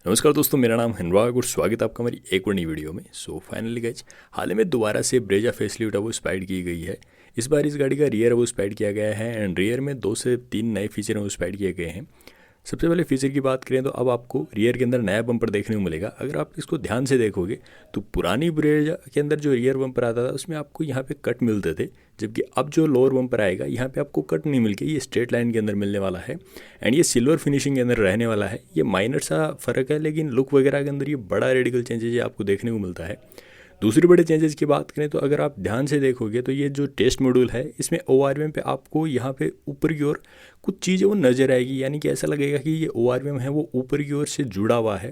नमस्कार दोस्तों, मेरा नाम है अनुराग और स्वागत है आपका हमारी एक और नई वीडियो में। फाइनली गाइज, हाल ही में दोबारा से ब्रेजा फेसलिफ्ट है वो स्पाइड की गई है। इस बार इस गाड़ी का रियर है वो स्पाइड किया गया है एंड रियर में 2 से 3 नए फीचर हैं वो स्पाइड किए गए हैं। सबसे पहले फीचर की बात करें तो अब आपको रियर के अंदर नया बम्पर देखने को मिलेगा। अगर आप इसको ध्यान से देखोगे तो पुरानी ब्रेजा के अंदर जो रियर बम्पर आता था उसमें आपको यहाँ पे कट मिलते थे, जबकि अब जो लोअर बम्पर आएगा यहाँ पे आपको कट नहीं मिल के ये स्ट्रेट लाइन के अंदर मिलने वाला है एंड ये सिल्वर फिनिशिंग के अंदर रहने वाला है। ये माइनर सा फ़र्क है, लेकिन लुक वगैरह के अंदर ये बड़ा रेडिकल चेंजेज आपको देखने को मिलता है। दूसरे बड़े चेंजेस की बात करें तो अगर आप ध्यान से देखोगे तो ये जो टेस्ट मॉड्यूल है इसमें ORVM पे आपको यहाँ पे ऊपर की ओर कुछ चीज़ें वो नज़र आएगी, यानी कि ऐसा लगेगा कि ये ORVM है वो ऊपर की ओर से जुड़ा हुआ है।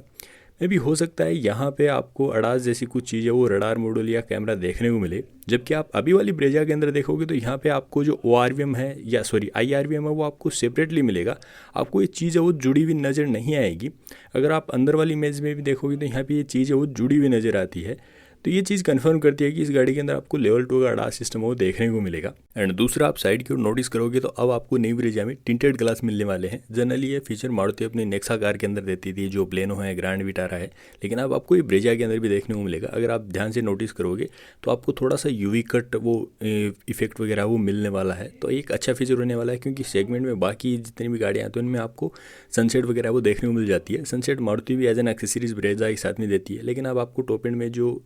मे भी हो सकता है यहाँ पे आपको अडास जैसी कुछ चीज़ें वो रडार मॉड्यूल या कैमरा देखने को मिले, जबकि आप अभी वाली ब्रेजा के अंदर देखोगे तो यहाँ पे आपको जो ORVM है या सॉरी IRVM है वो आपको सेपरेटली मिलेगा। आपको ये चीज़ है वो जुड़ी हुई नज़र नहीं आएगी। अगर आप अंदर वाली इमेज में भी देखोगे तो यहाँ पे ये चीज़ है वो जुड़ी हुई नज़र आती है। तो ये चीज़ कंफर्म करती है कि इस गाड़ी के अंदर आपको लेवल 2 का अडास सिस्टम वो देखने को मिलेगा। एंड दूसरा, आप साइड की ओर नोटिस करोगे तो अब आपको नई ब्रेजा में टिंटेड ग्लास मिलने वाले हैं। जनरली ये फीचर मारुति अपनी नेक्सा कार के अंदर देती थी, जो ब्लेनो है, ग्रैंड विटारा है, लेकिन अब आपको ये ब्रेजा के अंदर भी देखने को मिलेगा। अगर आप ध्यान से नोटिस करोगे तो आपको थोड़ा सा यूवी कट वो इफेक्ट वगैरह वो मिलने वाला है। तो एक अच्छा फीचर होने वाला है, क्योंकि सेगमेंट में बाकी जितनी भी गाड़ियाँ हैं तो इनमें आपको सनसेट वगैरह वो देखने को मिल जाती है। सनसेट मारुति भी एज एन एक्सेसरीज ब्रेजा के साथ में देती है, लेकिन अब आपको टॉप एंड में जो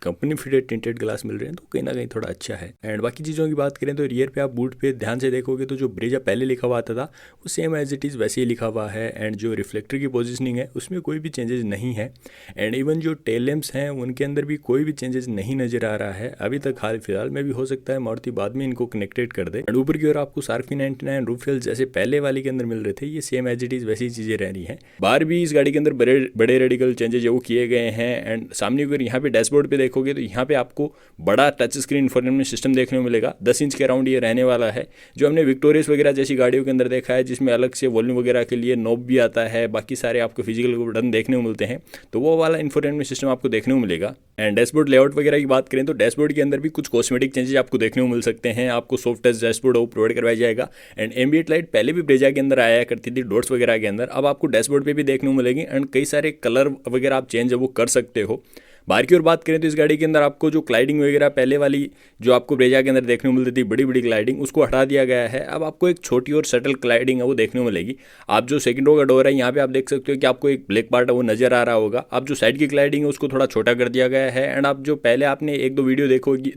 कंपनी फिटेड टिंटेड ग्लास मिल रहे हैं तो कहीं ना कहीं थोड़ा अच्छा है। एंड बाकी चीज़ों की बात करें तो रियर पे आप बूट पे ध्यान से देखोगे तो जो ब्रेजा पहले लिखा हुआ आता था वो सेम एज इट इज़ वैसे ही लिखा हुआ है। एंड जो रिफ्लेक्टर की पोजीशनिंग है उसमें कोई भी चेंजेस नहीं है। एंड इवन जो टेल लैंप्स हैं उनके अंदर भी कोई भी चेंजेस नहीं नज़र आ रहा है अभी तक हाल फिलहाल में भी। हो सकता है मारुति बाद में इनको कनेक्टेड कर दे। एंड ऊपर की ओर आपको सार्क 99 रूफ रेल्स जैसे पहले वाली के अंदर मिल रहे थे, ये सेम एज इट इज़ वैसी चीज़ें रह रही हैं। बाहर भी इस गाड़ी के अंदर बड़े बड़े रेडिकल चेंजेस वो किए गए हैं। एंड सामने अगर यहाँ पे डैशबोर्ड पे देखोगे तो यहाँ पे आपको बड़ा टच स्क्रीन इंफोटेनमेंट सिस्टम देखने को मिलेगा। 10 इंच के अराउंड ये रहने वाला है, जो हमने विक्टोरियस वगैरह जैसी गाड़ियों के अंदर देखा है, जिसमें अलग से वॉल्यूम वगैरह के लिए नॉब भी आता है, बाकी सारे आपको फिजिकल बटन देखने को मिलते हैं। तो वो वाला इंफोटेनमेंट सिस्टम आपको देखने को मिलेगा। एंड डैशबोर्ड लेआउट वगैरह की बात करें तो डैशबोर्ड के अंदर भी कुछ कॉस्मेटिक चेंजेस आपको देखने को मिल सकते हैं। आपको सॉफ्ट टच डैशबोर्ड वो प्रोवाइड करवाया जाएगा। एंड एम्बिएंट लाइट पहले भी ब्रेजा के अंदर आया करती थी डॉट्स वगैरह के अंदर, अब आपको डैशबोर्ड पे भी देखने को मिलेगी। एंड कई सारे कलर वगैरह आप चेंज वो कर सकते हो। बाहर की ओर बात करें तो इस गाड़ी के अंदर आपको जो क्लाइडिंग वगैरह पहले वाली जो आपको ब्रेजा के अंदर देखने को मिलती थी, बड़ी बड़ी क्लाइडिंग, उसको हटा दिया गया है। अब आपको एक छोटी और सटल क्लाइडिंग है वो देखने को मिलेगी। आप जो सेकंड रो का डोर है यहाँ पे आप देख सकते हो कि आपको एक ब्लैक पार्ट है वो नजर आ रहा होगा। अब जो साइड की क्लाइडिंग है उसको थोड़ा छोटा कर दिया गया है। एंड आप जो पहले आपने 1-2 वीडियो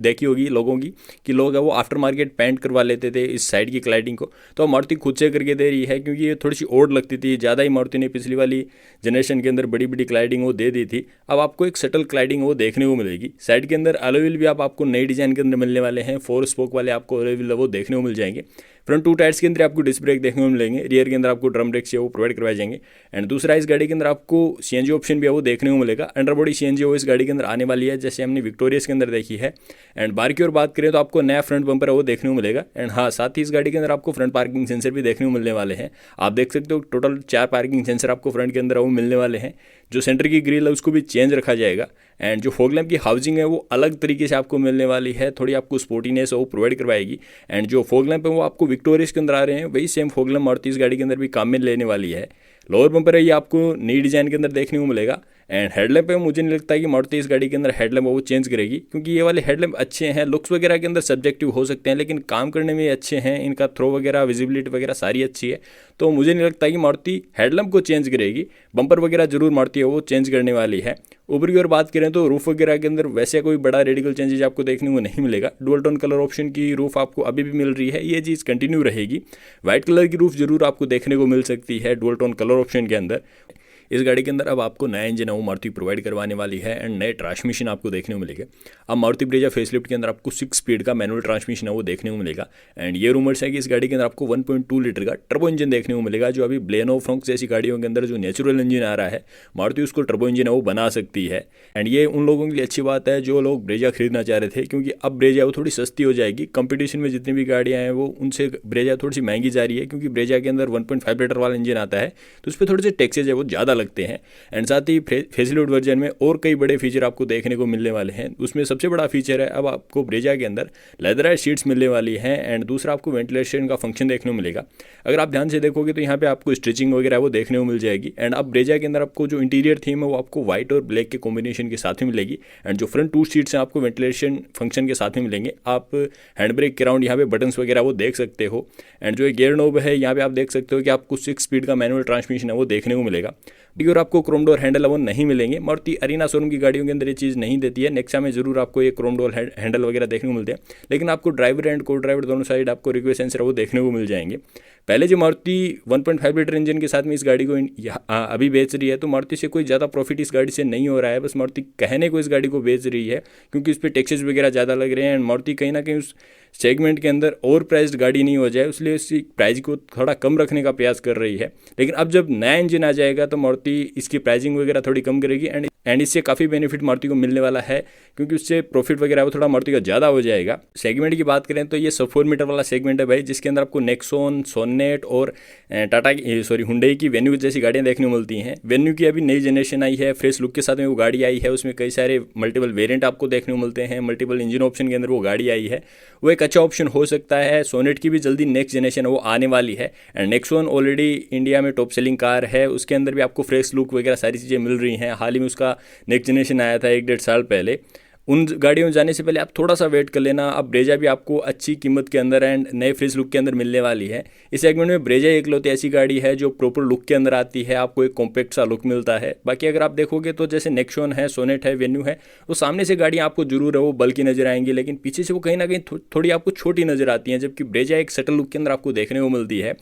देखी होगी लोगों की कि लोग है वो आफ्टर मार्केट पेंट करवा लेते थे इस साइड की क्लाइडिंग को, तो मारुति खुद से करके दे रही है, क्योंकि ये थोड़ी सी ओड लगती थी। ज़्यादा ही मारुति ने पिछली वाली जनरेशन के अंदर बड़ी बड़ी क्लाइडिंग वो दे दी थी। अब आपको एक सटल क्लाइडिंग वो देखने को मिलेगी। साइड के अंदर अलॉय व्हील भी आपको नई डिजाइन के अंदर मिलने वाले हैं। 4 स्पोक वाले आपको अलॉय व्हील वो देखने को मिल जाएंगे। फ्रंट 2 टायर्स के अंदर आपको डिस्क ब्रेक देखने को मिलेंगे। रियर के अंदर आपको ड्रम ब्रेक्स वो प्रोवाइड करवाए जाएंगे। एंड दूसरा, इस गाड़ी के अंदर आपको CNG ऑप्शन भी है वो देखने को मिलेगा। अंडर बॉडी CNG वो इस गाड़ी के अंदर आने वाली है, जैसे हमने विक्टोरियस के अंदर देखी है। एंड बाहर की ओर बात करें तो आपको नया फ्रंट बम्पर है वो देखने को मिलेगा। एंड हाँ, साथ ही इस गाड़ी के अंदर आपको फ्रंट पार्किंग सेंसर भी देखने को मिलने वाले हैं। आप देख सकते हो टोटल 4 पार्किंग सेंसर आपको फ्रंट के अंदर वो मिलने वाले हैं। जो सेंटर की ग्रिल है उसको भी चेंज रखा जाएगा। एंड जो फॉग लैंप की हाउसिंग है वो अलग तरीके से आपको मिलने वाली है, थोड़ी आपको स्पोर्टीनेस वो प्रोवाइड करवाएगी। एंड जो फॉग लैंप है वो आपको विक्टोरियस के अंदर आ रहे हैं, वही सेम फॉग लैंप मारुति इस गाड़ी के अंदर भी काम में लेने वाली है। लोअर बम्पर है ये आपको नई डिजाइन के अंदर देखने को मिलेगा। एंड हेडलैम्प पे मुझे नहीं लगता है कि मारुति इस गाड़ी के अंदर हेडलैम्प वो चेंज करेगी, क्योंकि ये वाले हेडलैम्प अच्छे हैं। लुक्स वगैरह के अंदर सब्जेक्टिव हो सकते हैं, लेकिन काम करने में अच्छे हैं। इनका थ्रो वगैरह विजिबिलिटी वगैरह सारी अच्छी है, तो मुझे नहीं लगता कि मारुति हेडलैम्प को चेंज करेगी। बम्पर वगैरह जरूर मारुति है वो चेंज करने वाली है। ऊपर की ओर बात करें तो रूफ वगैरह के अंदर वैसे कोई बड़ा रेडिकल चेंजेस आपको देखने को नहीं मिलेगा। डुअल टोन कलर ऑप्शन की रूफ आपको अभी भी मिल रही है, ये चीज़ कंटिन्यू रहेगी। व्हाइट कलर की रूफ जरूर आपको देखने को मिल सकती है डुअल टोन कलर ऑप्शन के अंदर। इस गाड़ी के अंदर अब आपको नया इंजन है वो मारुति प्रोवाइड करवाने वाली है। एंड नए ट्रांसमिशन आपको देखने को मिलेगा। अब मारुति ब्रेजा फेसलिफ्ट के अंदर आपको 6 स्पीड का मैनुअल ट्रांसमिशन है वो देखने को मिलेगा। एंड ये रूमर्स है कि इस गाड़ी के अंदर आपको 1.2 लीटर का टर्बो इंजन देखने को मिलेगा। जो अभी ब्लेनो फ्रोंक्स जैसी गाड़ियों के अंदर जो नेचुरल इंजन आ रहा है, मारुति उसको टर्बो इंजन है वो बना सकती है। एंड ये उन लोगों के लिए अच्छी बात है जो लोग ब्रेजा खरीदना चाह रहे थे, क्योंकि अब ब्रेजा वो थोड़ी सस्ती हो जाएगी। कंपटीशन में जितनी भी गाड़ियाँ हैं वो उनसे ब्रेजा थोड़ी सी महंगी जा रही है, क्योंकि ब्रेजा के अंदर 1.5 लीटर वाला इंजन आता है, तो उस पर थोड़े से टैक्सेज है वो ज़्यादा लगते हैं। एंड साथ ही फेसिलिफ्ट वर्जन में और कई बड़े फीचर आपको देखने को मिलने वाले हैं। उसमें सबसे बड़ा फीचर है अब आपको ब्रेजा के अंदर लेदराइज सीट्स मिलने वाली हैं एंड दूसरा आपको वेंटिलेशन का फंक्शन देखने को मिलेगा। अगर आप ध्यान से देखोगे तो यहाँ पे आपको स्टिचिंग वगैरह वो देखने को मिल जाएगी। एंड अब ब्रेजा के अंदर आपको जो इंटीरियर थीम है वो आपको व्हाइट और ब्लैक के कॉम्बिनेशन के साथ में मिलेगी। एंड जो फ्रंट 2 सीट्स हैं आपको वेंटिलेशन फंक्शन के साथ में मिलेंगे। आप हैंड ब्रेक के अराउंड यहाँ पे बटन्स वगैरह वो देख सकते हो। एंड जो गियर नोब है यहाँ पे आप देख सकते हो कि आपको 6 स्पीड का मैनुअल ट्रांसमिशन है वो देखने को मिलेगा। और आपको क्रोम डोर हैंडल वो नहीं मिलेंगे। मारुति अरीना शोरूम की गाड़ियों के अंदर ये चीज़ नहीं देती है। नेक्सा में जरूर आपको ये क्रोम डोर हैंडल वगैरह देखने को मिलते हैं, लेकिन आपको ड्राइवर एंड को ड्राइवर दोनों साइड आपको रिक्वेस्ट सेंसर वो देखने को मिल जाएंगे। पहले जो मारुति 1.5 लीटर इंजन के साथ में इस गाड़ी को अभी बेच रही है, तो मारुति से कोई ज़्यादा प्रॉफिट इस गाड़ी से नहीं हो रहा है। बस मारुति कहने को इस गाड़ी को बेच रही है क्योंकि उस पर टैक्सेस वगैरह ज़्यादा लग रहे हैं। एंड मारुति कहीं ना कहीं उस सेगमेंट के अंदर ओवर प्राइस्ड गाड़ी नहीं हो जाए, इसलिए इसकी प्राइस को थोड़ा कम रखने का प्रयास कर रही है। लेकिन अब जब नया इंजन आ जाएगा तो मारुति इसकी प्राइसिंग वगैरह थोड़ी कम करेगी एंड इससे काफ़ी बेनिफिट मारुति को मिलने वाला है, क्योंकि उससे प्रॉफिट वगैरह वो थोड़ा मारुति का ज़्यादा हो जाएगा। सेगमेंट की बात करें तो ये सब 4 मीटर वाला सेगमेंट है भाई, जिसके अंदर आपको नेक्सॉन, सोनेट और हुंडई की वेन्यू जैसी गाड़ियाँ देखने को मिलती हैं। वेन्यू की अभी नई जनरेशन आई है, फ्रेश लुक के साथ में वो गाड़ी आई है। उसमें कई सारे मल्टीपल वेरिएंट आपको देखने को मिलते हैं। मल्टीपल इंजन ऑप्शन के अंदर वो गाड़ी आई है, वो एक अच्छा ऑप्शन हो सकता है। सोनेट की भी जल्दी नेक्स्ट जनरेशन वो आने वाली है। एंड नेक्सॉन ऑलरेडी इंडिया में टॉप सेलिंग कार है, उसके अंदर भी आपको फ्रेश लुक वगैरह सारी चीज़ें मिल रही हैं। हाल ही में उसका नेक्स्ट जनरेशन आया था 1-1.5 साल पहले। उन गाड़ियों में जाने से पहले आप थोड़ा सा वेट कर लेना। अब ब्रेजा भी आपको अच्छी कीमत के अंदर एंड नए फ्रेश लुक के अंदर मिलने वाली है। इस सेगमेंट में ब्रेजा एकलौती ऐसी गाड़ी है जो प्रॉपर लुक के अंदर आती है, आपको एक कॉम्पैक्ट सा लुक मिलता है। बाकी अगर आप देखोगे तो जैसे नेक्सॉन है, सोनेट है, वेन्यू है, तो सामने से गाड़ियाँ आपको जरूर है वो बल्कि नजर आएंगी, लेकिन पीछे से वो कहीं ना कहीं थोड़ी आपको छोटी नजर आती हैं, जबकि ब्रेजा एक सटल लुक के अंदर आपको देखने को मिलती है।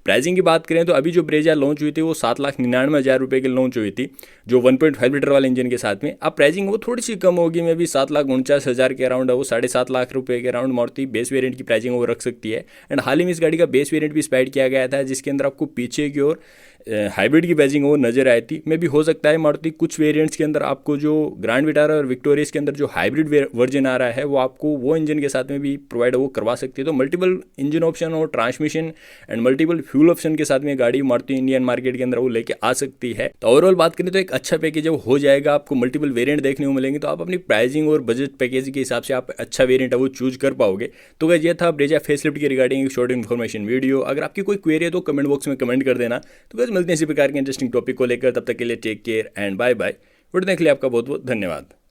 प्राइसिंग की बात करें तो अभी जो ब्रेजा लॉन्च हुई थी वो 7,99,000 रुपये की लॉन्च हुई थी, जो 1.5 लीटर वाले इंजन के साथ में। अब प्राइसिंग वो थोड़ी सी कम होगी, में भी 7,49,000 के अराउंड है, वो 7.5 लाख रुपये के अराउंड मारुति बेस वेरिएंट की प्राइसिंग वो रख सकती है। एंड हाल ही में इस गाड़ी का बेस वेरिएंट भी स्पाइड किया गया था, जिसके अंदर आपको पीछे की ओर हाइब्रिड की बैजिंग वो नजर आई थी। में भी हो सकता है मारुति कुछ वेरिएंट्स के अंदर आपको जो ग्रैंड विटारा और विक्टोरियस के अंदर जो हाइब्रिड वर्जन आ रहा है वो आपको वो इंजन के साथ में भी प्रोवाइड वो करवा सकती है। तो मल्टीपल इंजन ऑप्शन और transmission and multiple fuel option के साथ में गाड़ी मारुति इंडियन मार्केट के अंदर वो लेके आ सकती है। तो ओवरऑल बात करें तो एक अच्छा पैकेज जब हो जाएगा, आपको मल्टीपल वेरिएंट देखने को मिलेंगे, तो आप अपनी प्राइसिंग और बजट पैकेज के हिसाब से आप अच्छा वेरिएंट है वो चूज कर पाओगे। तो गाइस ये था ब्रेजा फेसलिफ्ट के रिगार्डिंग एक शॉर्ट इन्फॉर्मेशन वीडियो। अगर आपकी कोई क्वेरी है तो कमेंट बॉक्स में कमेंट कर देना। तो गाइस मिलते हैं इसी प्रकार के इंटरेस्टिंग टॉपिक को लेकर, तब तक के लिए take care and bye bye. Video देखने के लिए आपका बहुत बहुत धन्यवाद।